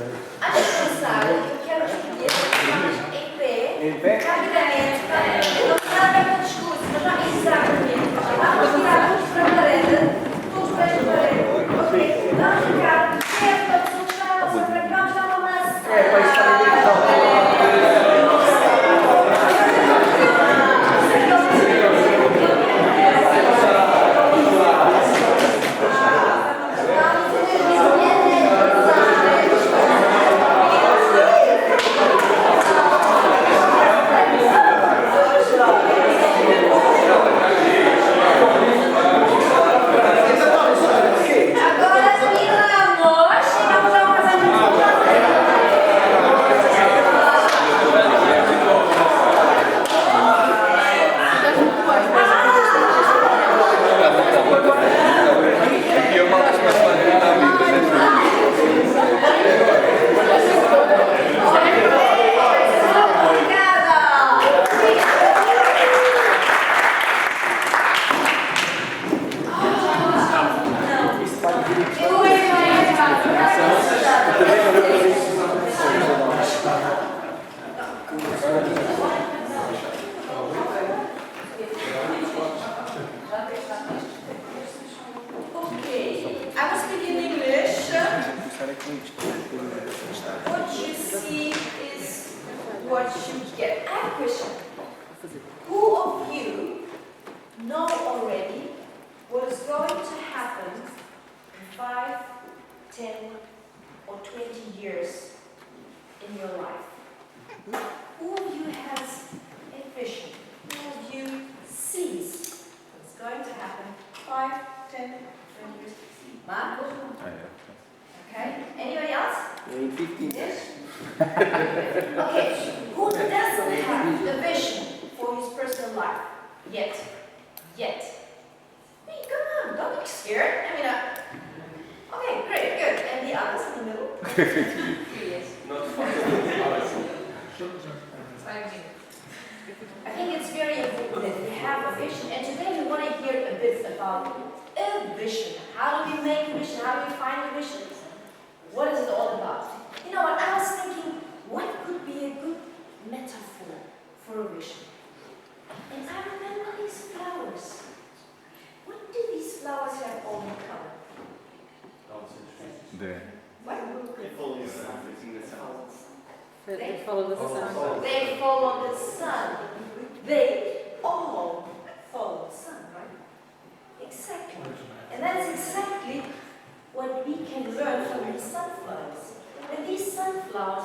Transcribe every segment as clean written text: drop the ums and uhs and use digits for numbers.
eu quero te dizer em pé, rapidamente, não sabe muito discurso, mas já exatamente. Vamos tirar todos para a parede, todos para a parede. Ok, vamos ficar perto da pessoa que está à nossa frente, vamos dar uma maçã. They follow the sun. They follow the sun. They all follow the sun, right? Exactly. And that's exactly what we can learn from these sunflowers. When these sunflowers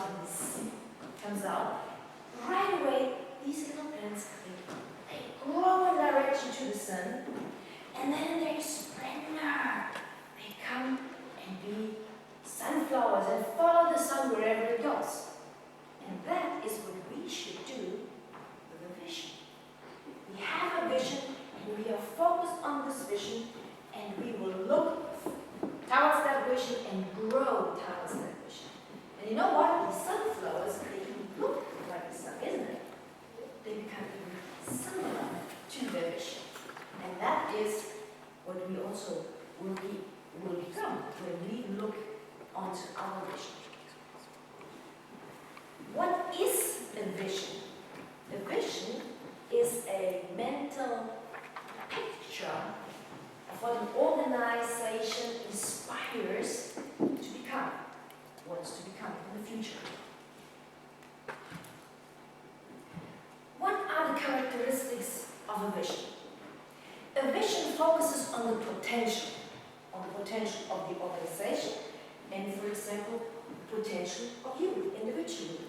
comes out, right away these little plants they grow in direction to the sun, and then in their splendor they come and be sunflowers and follow the sun wherever it goes. And that is what we should do with a vision. We have a vision and we are focused on this vision, and we will look towards that vision and grow towards that vision. And you know what? The sunflowers, they look like the sun, isn't it? They become even similar to their vision. And that is what we also will become when we look onto our vision. What is a vision? A vision is a mental picture of what an organization aspires to become, wants to become in the future. What are the characteristics of a vision? A vision focuses on the potential of the organization, and for example, the potential of you individually.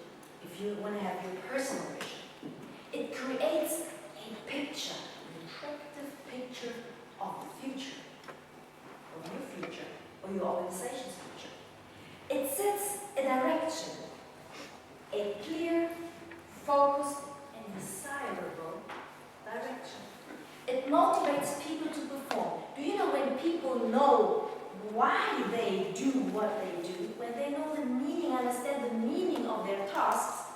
If you want to have your personal vision, it creates a picture, an attractive picture of the future, of your future, or your organization's future. It sets a direction, a clear, focused, and desirable direction. It motivates people to perform. Do you know when people know why they do what they do, when they know the meaning, understand the meaning of their tasks,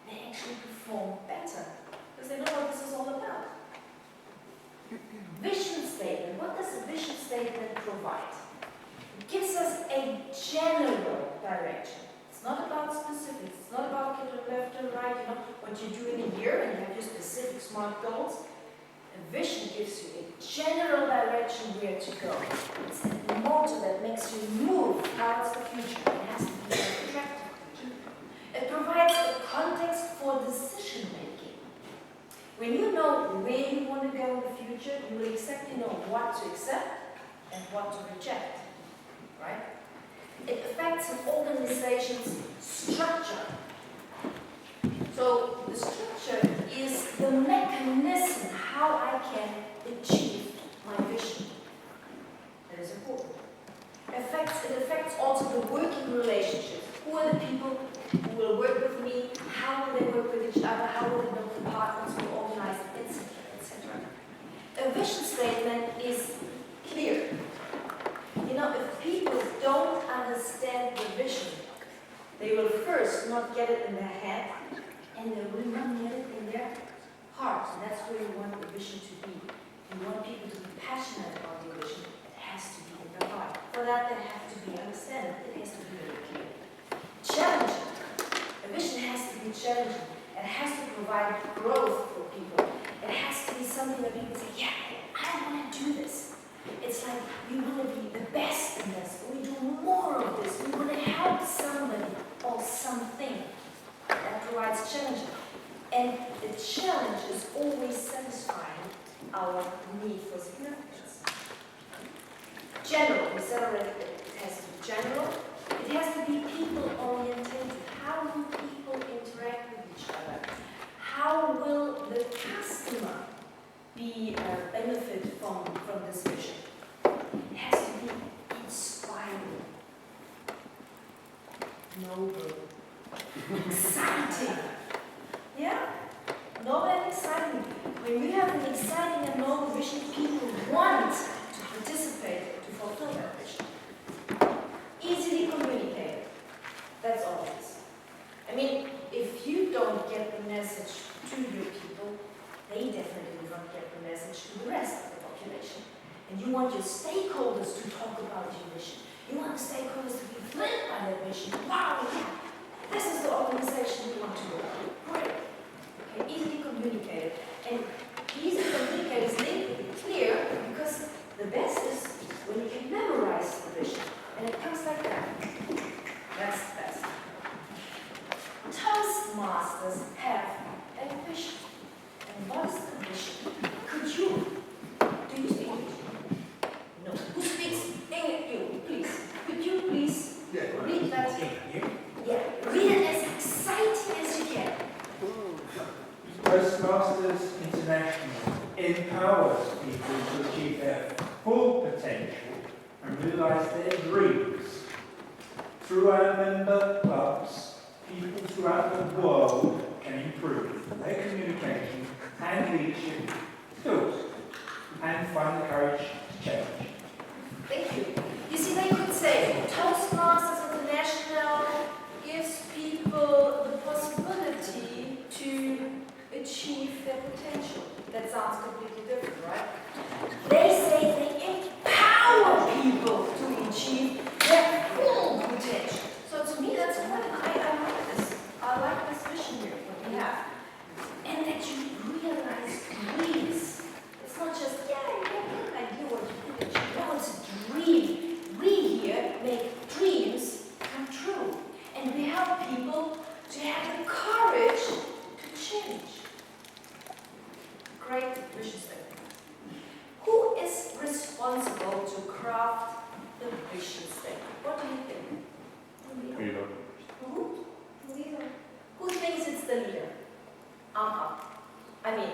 they actually perform better because they know what this is all about. Vision statement. What does a vision statement provide? It gives us a It's not about looking to the left and right, you know, what you do in a year and you have your specific SMART goals. A vision gives you a general direction where to go. It's a motor that makes you move towards the future. It has to be an attractive future. It provides a context for decision making. When you know where you want to go in the future, you will exactly know what to accept and what to reject. Right? It affects an organization's structure. So the structure is the mechanism how I can achieve my vision. That is important. It affects also the working relationships. Who are the people who will work with me? How will they work with each other? How will they know the partners who organize, etc., etc. A vision statement is clear. You know, if people don't understand the vision, they will first not get it in their head, and they will not get it in their heart. And that's where you want the vision to be. You want people to be passionate about your vision. It has to be in their heart. For that, they have to be understandable. It has to be very clear. Challenging. A vision has to be challenging. It has to provide growth for people. It has to be something that people say, yeah, I want to do this. It's like we want to be the best in this. We do more of this. We want to help somebody or something. That provides challenge. And the challenge is always satisfying our need for significance. General, we said already, it has to be general. It has to be people-oriented. How do people interact with each other? How will the customer benefit from this vision? It has to be inspiring, noble, exciting. Yeah? Noble and exciting. When you have an exciting and noble vision, people want to participate to fulfill that vision. Easily communicated. That's all it is. I mean, if you don't get the message to your people, they definitely won't get the message to the rest of the population. And you want your stakeholders to talk about your vision. You want the stakeholders to be thrilled by their vision. Wow, yeah. This is the organization we want to work with. Great. Okay, easily communicated. And easily communicated is legally clear because the best is when you can memorize the vision. And it comes like that. That's the best. Toastmasters have a vision. And what is the vision? Could you? Do you speak English? No. Who speaks English? You, please. Could you please read that? Yeah. Read it as exciting as you can. Toastmasters International empowers people to achieve their full potential and realise their dreams. Through our member clubs, people throughout the world can improve their communication and leadership skills and find the courage to change. Thank you. You see, they could say Toastmasters International gives people the possibility to achieve their potential. That sounds completely different, right? They say they empower people to achieve their full potential. So to me, that's what I like this. I like this vision here, what we have. And that you realize dreams. It's not just, yeah, you have an idea what you think. No, it's a dream. We here make dreams come true. And we help people to have the courage to change. Great vision statement. Who is responsible to craft the vision statement? What do you think? Leader. Who? Leader. Who thinks it's the leader? Up. I mean,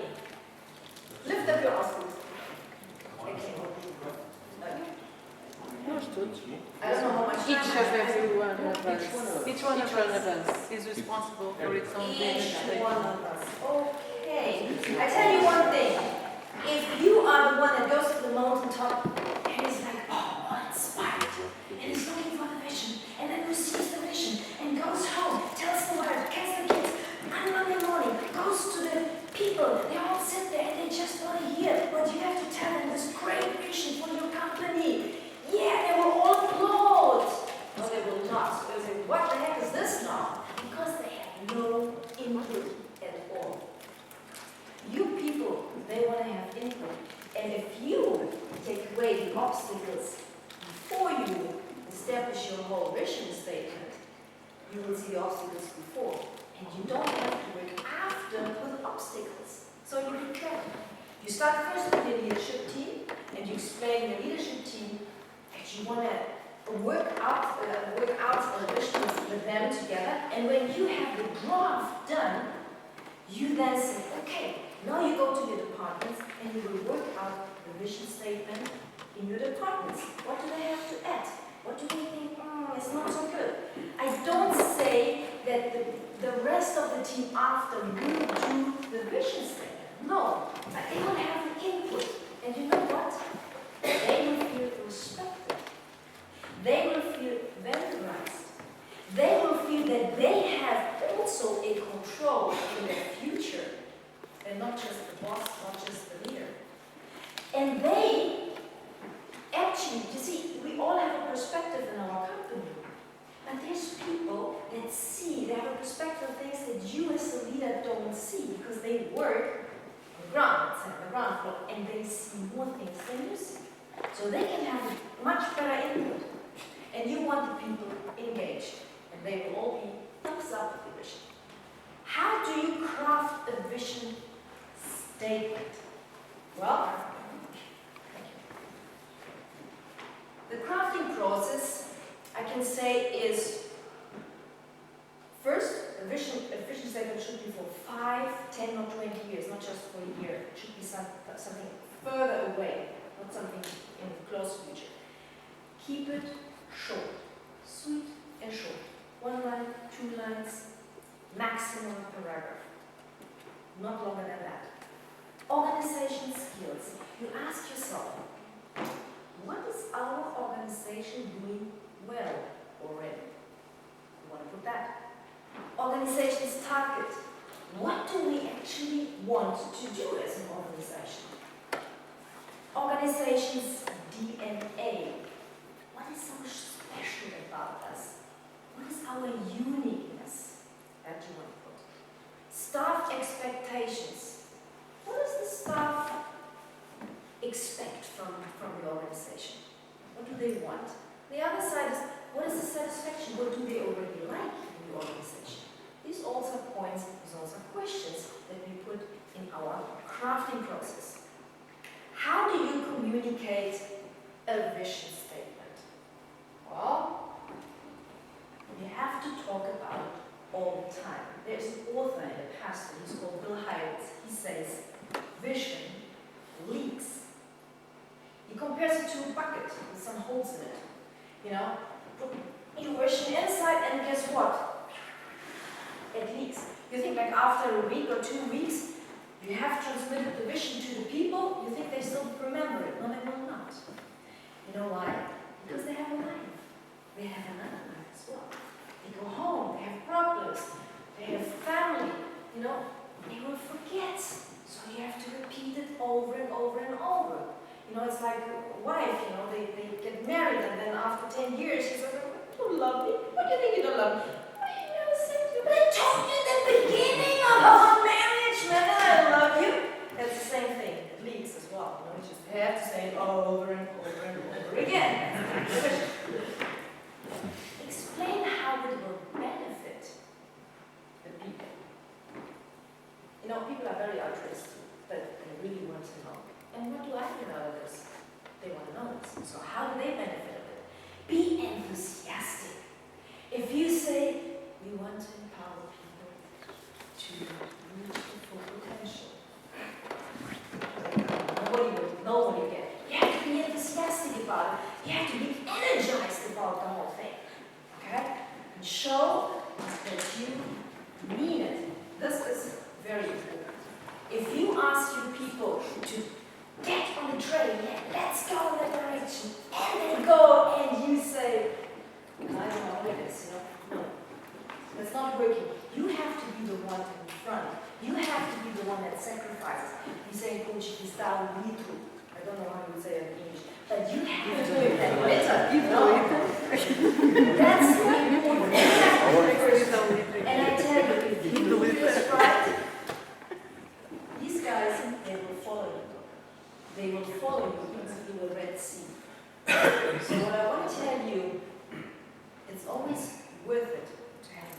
lift up your arms, please. Okay. I don't know how much Each time Each one of us is responsible for its own Each vision one statement. of us. Okay. I tell you one thing. If you are the one that goes to the mountaintop and is like, oh, what inspired you? And is looking for the vision, and then receives the vision, and goes home, tells the wife, tells the kids, on Monday morning, goes to the people, they all sit there and they just want to hear what you have to tell them, this great vision for your company. Yeah, they will all applaud. No, they will not. They'll say, what the heck is this now? Because they you will see the obstacles before. And you don't have to work after with obstacles. So you prepare. You start first with your leadership team, and you explain your leadership team that you want to work out a vision with them together. And when you have the draft done, you then say, okay, now you go to your departments and you will work out the vision statement in your departments. What do they have to add? What do they think, it's not so good? I don't say that the rest of the team after will do the vision statement. No, but they will have an input. And you know what? They will feel respected. They will feel valorized. They will feel that they have also a control in their future. They're not just the boss, not just the leader. And they actually, you see, we all have a perspective in our company. But there's people that see, they have a perspective of things that you as a leader don't see because they work on the ground, on the ground floor, and they see more things than you see. So they can have a much better input. And you want the people engaged. And they will all be thumbs up with the vision. How do you craft a vision statement? Well, the crafting process, I can say, is first, a vision statement should be for 5, 10, or 20 years, not just for a year. It should be something further away, not something in the close future. Keep it short, sweet and short. 1 line, 2 lines, maximum a paragraph. Not longer than that. Organization skills. You ask yourself, what is our organization doing well already? You want to put that. Organization's target. What do we actually want to do as an organization? Organization's DNA. What is so special about us? What is our uniqueness that you want to put? Staff expectations. What does the staff expect from the organization? What do they want? The other side is, what is the satisfaction? What do they already like in the organization? These also are points, these also are questions that we put in our crafting process. How do you communicate a vision statement? Well, we have to talk about it all the time. There's an author and a pastor, he's called Bill Hybels. He says, vision leaks. He compares it to a bucket with some holes in it. You know, put your vision inside and guess what? It leaks. You think like after a week or 2 weeks, you have transmitted the vision to the people, you think they still remember it. No, they will not. You know why? Because they have a life. They have another life as well. They go home, they have problems, they have family, you know, they will forget. So you have to repeat it over and over and over. You know, it's like a wife, you know, they get married and then after 10 years she's like, you don't love me? What do you think you don't love me? Well, you never said you. But I told you in the beginning of our marriage, man, I love you. That's the same thing. It leaks as well. You know, you just have to say it over and over and over again. Explain how it will benefit the people. You know, people are very altruistic, but they really want to know. And what do I get out of this? They want to know this. So how do they benefit of it? Be enthusiastic. If you say, we want to empower people to reach their full potential, nobody will get it. You have to be enthusiastic about it. You have to be energized about the whole thing. Okay? And show that you mean it. This is very important. If you ask your people to get on the train, let's go in that direction, and they go, and you say, I don't know what it is, you know. No, that's not working. You have to be the one in front. You have to be the one that sacrifices. You say, Coach, is down little. I don't know how you would say it in English, but you have to do it that better. You know? That's important. And I tell you, if you do this right, these guys, they will follow you. They will follow you into the Red Sea. So what I want to tell you, it's always worth it to have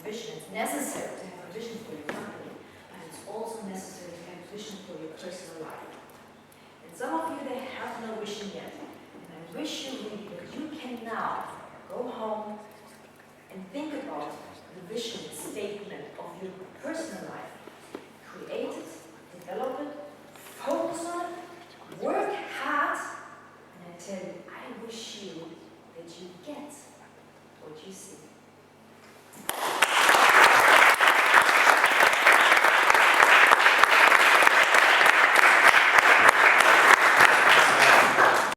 home and think about the vision statement of your personal life. Create it, develop it, focus on it, work hard, and I tell you, I wish you that you get what you see.